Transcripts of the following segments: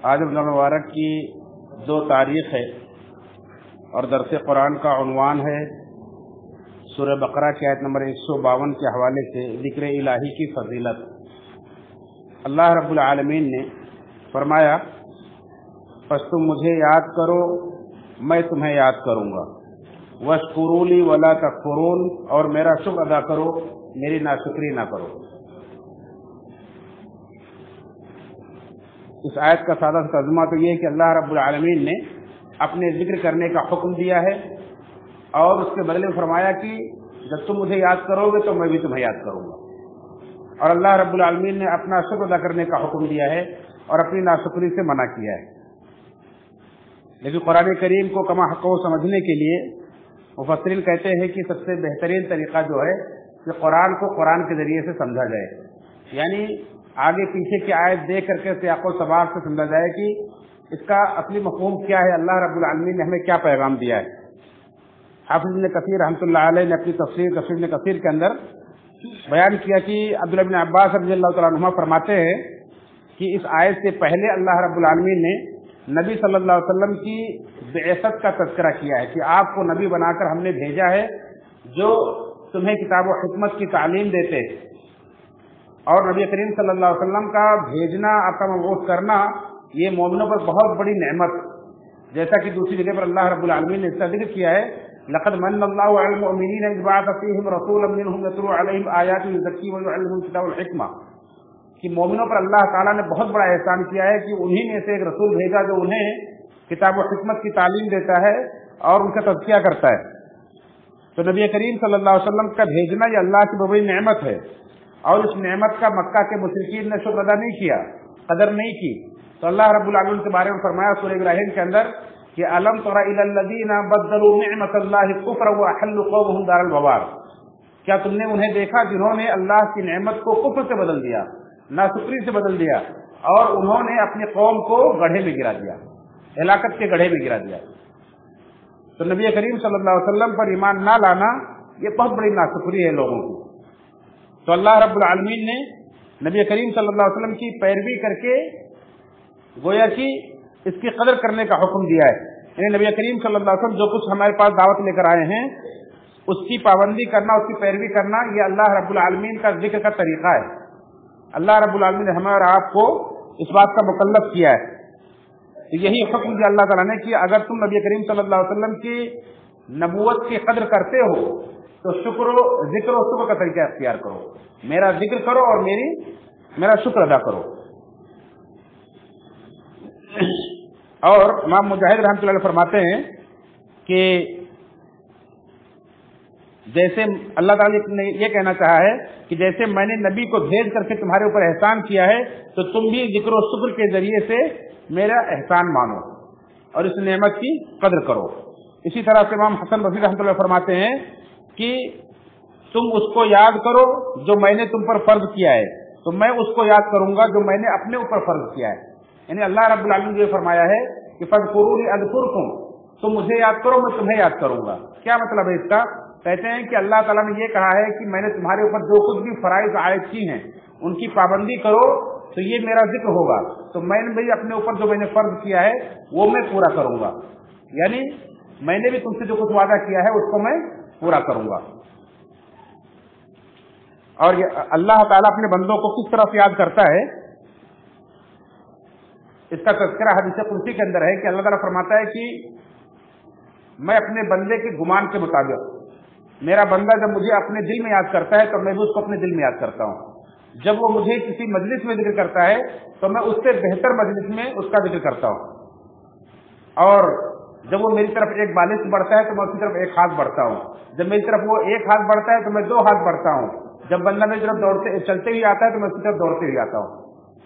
آج رمضان مبارک کی 2 تاریخ ہے اور درس قرآن کا عنوان ہے سورہ بقرہ کی آیت نمبر 152 کے حوالے سے ذکر الہی کی فضیلت۔ اللہ رب العالمین نے فرمایا پس تم مجھے یاد کرو میں تمہیں یاد کروں گا، واشکروا لی ولا تکفرون، اور میرا شکر ادا کرو میری ناشکری نہ کرو۔ اس آیت کا سادہ ترجمہ تو یہ ہے کہ اللہ رب العالمین نے اپنے ذکر کرنے کا حکم دیا ہے اور اس کے بدلے میں فرمایا کہ جب تم مجھے یاد کرو گے تو میں بھی تمہیں یاد کروں گا، اور اللہ رب العالمین نے اپنا شکر ادا کرنے کا حکم دیا ہے اور اپنی ناشکری سے منع کیا ہے۔ لیکن قرآن کریم کو کما حق و سمجھنے کے لیے مفسرین کہتے ہیں کہ سب سے بہترین طریقہ جو ہے کہ قرآن کو قرآن کے ذریعے سے سمجھا جائے، یعنی آگے پیچھے کی آیت دیکھ کر کے سیاق و سباق سے سمجھا جائے کہ اس کا اصلی مفہوم کیا ہے، اللہ رب العالمین نے ہمیں کیا پیغام دیا ہے۔ حافظ ابن کثیر رحمۃ اللہ علیہ نے اپنی تفسیر ابن کثیر کے اندر بیان کیا کہ عبداللہ بن عباس رضی اللہ تعالیٰ عنہما فرماتے ہیں کہ اس آیت سے پہلے اللہ رب العالمین نے نبی صلی اللہ علیہ وسلم کی بعثت کا تذکرہ کیا ہے کہ آپ کو نبی بنا کر ہم نے بھیجا ہے جو تمہیں کتاب و حکمت کی تعلیم دیتے، اور نبی کریم صلی اللہ علیہ وسلم کا بھیجنا، آپ کا مبعوث کرنا، یہ مومنوں پر بہت بڑی نعمت، جیسا کہ دوسری جگہ پر اللہ رب العالمین نے اس کا ذکر کیا ہے لقد من اللہ علی المؤمنین اذ بعث فیہم رسولا منہم یتلو علیہم آیات ویزکیہم ویعلمہم الکتاب والحکمہ، کہ مومنوں پر اللہ تعالیٰ نے بہت بڑا احسان کیا ہے کہ انہی میں سے ایک رسول بھیجا جو انہیں کتاب و حکمت کی تعلیم دیتا ہے اور ان کا تزکیہ کرتا ہے۔ تو نبی کریم صلی اللہ علیہ وسلم کا بھیجنا یہ اللہ کی بڑی نعمت ہے، اور اس نعمت کا مکہ کے مشرکین نے شکر ادا نہیں کیا، قدر نہیں کی، تو اللہ رب العالمین کے بارے میں فرمایا سورہ ابراہیم کے اندر کہ الم تر الی الذین بدلوا نعمت اللہ کفرا واحلوا قومهم دار البوار، کیا تم نے انہیں دیکھا جنہوں نے اللہ کی نعمت کو کفر سے بدل دیا، ناشکری سے بدل دیا، اور انہوں نے اپنی قوم کو گڑھے میں گرا دیا، ہلاکت کے گڑھے میں گرا دیا۔ تو نبی کریم صلی اللہ علیہ وسلم پر ایمان نہ لانا یہ بہت بڑی ناشکری ہے لوگوں کی۔ تو اللہ رب العالمین نے نبی کریم صلی اللہ علیہ وسلم کی پیروی کر کے گویا کہ اس کی قدر کرنے کا حکم دیا ہے، یعنی نبی کریم صلی اللہ علیہ وسلم جو کچھ ہمارے پاس دعوت لے کر آئے ہیں اس کی پابندی کرنا، اس کی پیروی کرنا، یہ اللہ رب العالمین کا ذکر کا طریقہ ہے۔ اللہ رب العالمین نے ہمیں اور آپ کو اس بات کا مکلف کیا ہے، یہی حکم دیا اللہ تعالیٰ نے کہ اگر تم نبی کریم صلی اللہ علیہ وسلم کی نبوت کی قدر کرتے ہو تو ذکر و شکر کا طریقہ اختیار کرو، میرا ذکر کرو اور میرا شکر ادا کرو۔ اور امام مجاہد رحمۃ اللہ علیہ فرماتے ہیں کہ جیسے اللہ تعالیٰ نے یہ کہنا چاہا ہے کہ جیسے میں نے نبی کو بھیج کر کے تمہارے اوپر احسان کیا ہے تو تم بھی ذکر و شکر کے ذریعے سے میرا احسان مانو اور اس نعمت کی قدر کرو۔ اسی طرح سے امام حسن بصری رحمۃ اللہ فرماتے ہیں کہ تم اس کو یاد کرو جو میں نے تم پر فرض کیا ہے تو میں اس کو یاد کروں گا جو میں نے اپنے اوپر فرض کیا ہے، یعنی اللہ رب العالمین نے یہ فرمایا ہے کہ فاذکرونی اذکرکم، تم مجھے یاد کرو میں تمہیں یاد کروں گا۔ کیا مطلب ہے اس کا؟ کہتے ہیں کہ اللہ تعالیٰ نے یہ کہا ہے کہ میں نے تمہارے اوپر جو کچھ بھی فرائض عائد کی ہیں ان کی پابندی کرو تو یہ میرا ذکر ہوگا، تو میں نے بھی اپنے اوپر جو میں نے فرض کیا ہے وہ میں پورا کروں گا، یعنی میں نے بھی تم سے جو کچھ وعدہ کیا ہے اس کو میں پورا کروں گا۔ اور اللہ تعالیٰ اپنے بندوں کو کس طرح سے یاد کرتا ہے اس کا تذکرہ حدیث قدسی کے اندر ہے کہ اللہ تعالیٰ فرماتا ہے کہ میں اپنے بندے کے گمان کے مطابق، میرا بندہ جب مجھے اپنے دل میں یاد کرتا ہے تو میں بھی اس کو اپنے دل میں یاد کرتا ہوں، جب وہ مجھے کسی مجلس میں ذکر کرتا ہے تو میں اس سے بہتر مجلس میں اس کا ذکر کرتا ہوں، اور جب وہ میری طرف ایک بالش بڑھتا ہے تو میں اس کی طرف ایک ہاتھ بڑھتا ہوں، جب میری طرف وہ ایک ہاتھ بڑھتا ہے تو میں 2 ہاتھ بڑھتا ہوں، جب بندہ میری طرف چلتے ہوئے آتا ہے تو میں اس کی طرف دوڑتے ہوئے آتا ہوں۔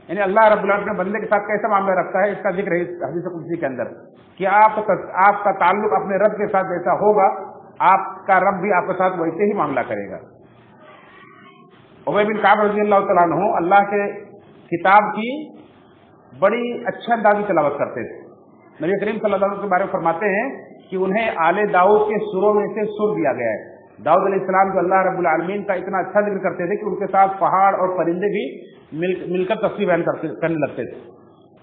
یعنی اللہ رب العالمین اپنے بندے کے ساتھ کیسا معاملہ رکھتا ہے اس کا ذکر ہے حدیث قدسی کے اندر کہ آپ کا تعلق اپنے رب کے ساتھ جیسا ہوگا آپ کا رب بھی آپ کے ساتھ ویسے ہی معاملہ کرے گا۔ ابی بن کعب رضی اللہ تعالیٰ عنہ اللہ کے کتاب کی بڑی اچھا انداز میں تلاوت کرتے تھے۔ نبی کریم صلی اللہ علیہ وسلم کے بارے میں فرماتے ہیں کہ انہیں آل داؤد کے سوروں میں سے سر دیا گیا ہے۔ داؤد علیہ السلام جو اللہ رب العالمین کا اتنا اچھا ذکر کرتے تھے کہ ان کے ساتھ پہاڑ اور پرندے بھی مل کر تصویر بیان کرنے لگتے تھے۔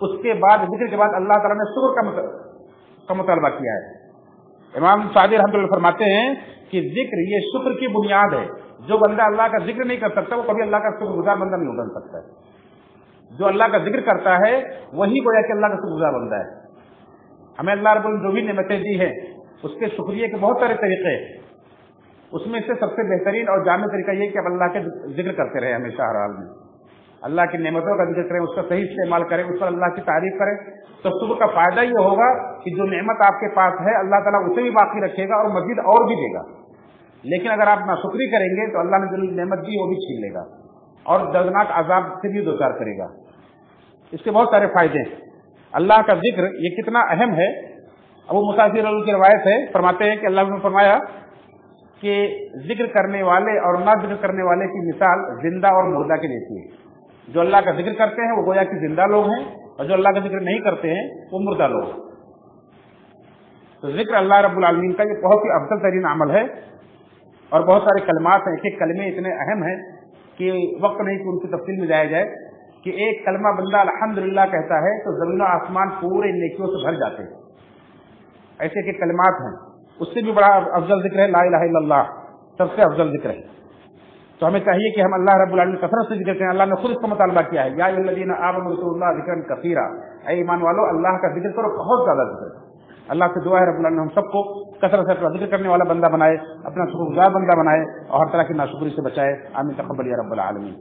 اس کے بعد ذکر کے بعد اللہ تعالیٰ نے شکر کا مطالبہ کیا ہے۔ امام سعدی رحمۃ اللہ فرماتے ہیں کہ ذکر یہ شکر کی بنیاد ہے۔ جو بندہ اللہ کا ذکر نہیں کر سکتا وہ کبھی اللہ کا شکر گزار بندہ نہیں بن سکتا ہے۔ جو اللہ کا ذکر کرتا ہے وہی گویا کہ اللہ کا شکر گزار بندہ ہے۔ ہمیں اللہ رب العالمین جو بھی نعمتیں دی ہیں اس کے شکریہ کے بہت سارے طریقے ہیں، اس میں سے سب سے بہترین اور جامع طریقہ یہ کہ اب اللہ کے ذکر کرتے رہے ہمیشہ ہر حال میں، اللہ کی نعمتوں کا ذکر کریں، اس کا صحیح استعمال کریں، اس پر اللہ کی تعریف کریں، تو شکر کا فائدہ یہ ہوگا کہ جو نعمت آپ کے پاس ہے اللہ تعالیٰ اسے بھی باقی رکھے گا اور مزید اور بھی دے گا۔ لیکن اگر آپ ناشکری کریں گے تو اللہ نے جو نعمت دی وہ بھی چھین لے گا اور دردناک عذاب سے بھی دوچار کرے گا۔ اس کے بہت سارے فائدے ہیں۔ اللہ کا ذکر یہ کتنا اہم ہے، ابو موسیٰ رضی کی روایت ہے، فرماتے ہیں کہ اللہ نے فرمایا کہ ذکر کرنے والے اور نہ ذکر کرنے والے کی مثال زندہ اور مردہ کے جیسی ہے۔ جو اللہ کا ذکر کرتے ہیں وہ گویا کہ زندہ لوگ ہیں، اور جو اللہ کا ذکر نہیں کرتے ہیں وہ مردہ لوگ ہیں۔ تو ذکر اللہ رب العالمین کا یہ بہت ہی افضل ترین عمل ہے، اور بہت سارے کلمات ہیں، ایک ایک کلمے اتنے اہم ہیں کہ وقت نہیں کہ ان کی تفصیل میں جایا جائے کہ ایک کلمہ بندہ الحمدللہ کہتا ہے تو زمین و آسمان پورے نیکیوں سے بھر جاتے ہیں۔ ایسے ایک کلمات ہیں، اس سے بھی بڑا افضل ذکر ہے لا الہ الا اللہ، سب سے افضل ذکر ہے۔ تو ہمیں چاہیے کہ ہم اللہ رب العالمین کثرت سے ذکر کریں۔ اللہ نے خود اس کا مطالبہ کیا ہے، یا ایھا الذین آمنوا اذکروا اللہ ذکرا کثیرا، اے ایمان والو اللہ کا ذکر کرو، بہت زیادہ ذکر کرو۔ اللہ سے دعا ہے رب العالمین ہم سب کو کثرت سے اپنا ذکر کرنے والا بندہ بنائے، اپنا شکر گزار بندہ بنائے، اور ہر طرح کی ناشکری سے بچائے۔ آمین، تقبل یا رب العالمین۔